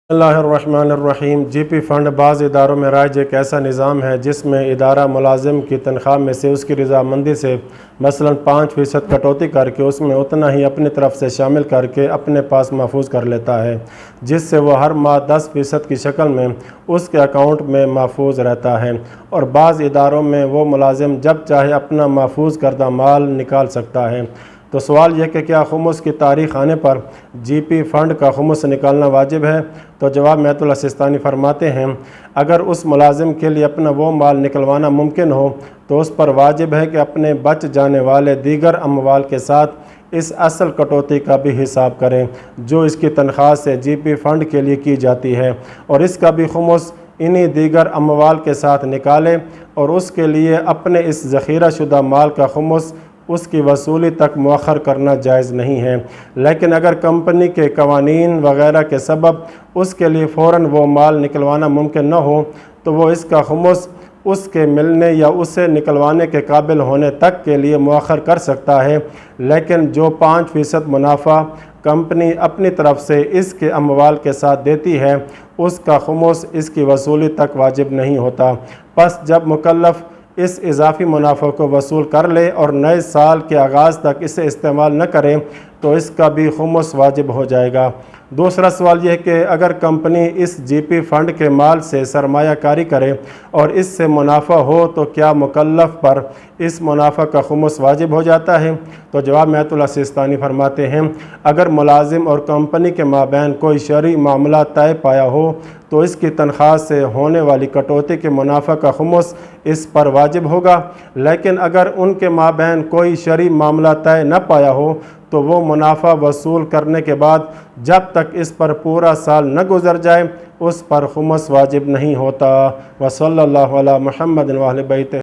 बिस्मिल्लाहिर्रहमानिर्रहीम। GP fund बाज़ इदारों में राइज एक ऐसा निज़ाम है जिसमें इदारा मुलाजिम की तनख्वाह में से उसकी रज़ामंदी से मसलन 5% कटौती करके उसमें उतना ही अपनी तरफ से शामिल करके अपने पास महफूज कर लेता है, जिससे वह हर माह 10% की शक्ल में उसके अकाउंट में महफूज रहता है। और बाज़ इदारों में वो मुलाजिम जब चाहे अपना महफूज करदा माल निकाल सकता है। तो सवाल यह कि क्या खुमुस की तारीख़ आने पर जीपी फ़ंड का खुमुस निकालना वाजिब है? तो जवाब महतुल्लाह सिस्तानी फरमाते हैं, अगर उस मुलाजिम के लिए अपना वो माल निकलवाना मुमकिन हो तो उस पर वाजिब है कि अपने बच जाने वाले दीगर अमवाल के साथ इस असल कटौती का भी हिसाब करें जो इसकी तनख्वाह से जीपी फ़ंड के लिए की जाती है, और इसका भी खुमुस इन्हीं दीगर अमवाल के साथ निकाले, और उसके लिए अपने इस ज़ख़ीरा शुदा माल का खुमुस उसकी वसूली तक मुअख्खर करना जायज़ नहीं है। लेकिन अगर कंपनी के कवानीन वग़ैरह के सबब उसके लिए फ़ौरन वो माल निकलवाना मुमकिन न हो तो वो इसका खुमुस उसके मिलने या उसे निकलवाने के काबिल होने तक के लिए मुअख्खर कर सकता है। लेकिन जो 5% मुनाफा कंपनी अपनी तरफ से इसके अमवाल के साथ देती है उसका खुमुस इसकी वसूली तक वाजिब नहीं होता। बस जब मुकल्लफ़ इस इजाफ़ी मुनाफ़े को वसूल कर ले और नए साल के आगाज़ तक इसे इस्तेमाल न करें तो इसका भी खुमुस वाजिब हो जाएगा। दूसरा सवाल यह है कि अगर कंपनी इस जीपी फ़ंड के माल से सरमायाकारी करे और इससे मुनाफा हो तो क्या मुकल्लफ़ पर इस मुनाफा का खुमुस वाजिब हो जाता है? तो जवाब महतुल्लाह सिस्तानी फरमाते हैं, अगर मुलाजिम और कंपनी के माबैन कोई शरई मामला तय पाया हो तो इसकी तनख्वाह से होने वाली कटौती के मुनाफा का खुमुस इस पर वाजिब होगा। लेकिन अगर उनके माबैन कोई शरई मामला तय न पाया हो तो वो मुनाफा वसूल करने के बाद जब तक इस पर पूरा साल न गुज़र जाए उस पर खुमुस वाजिब नहीं होता। व सल्लल्लाहु अला मुहम्मद व अहले बैत।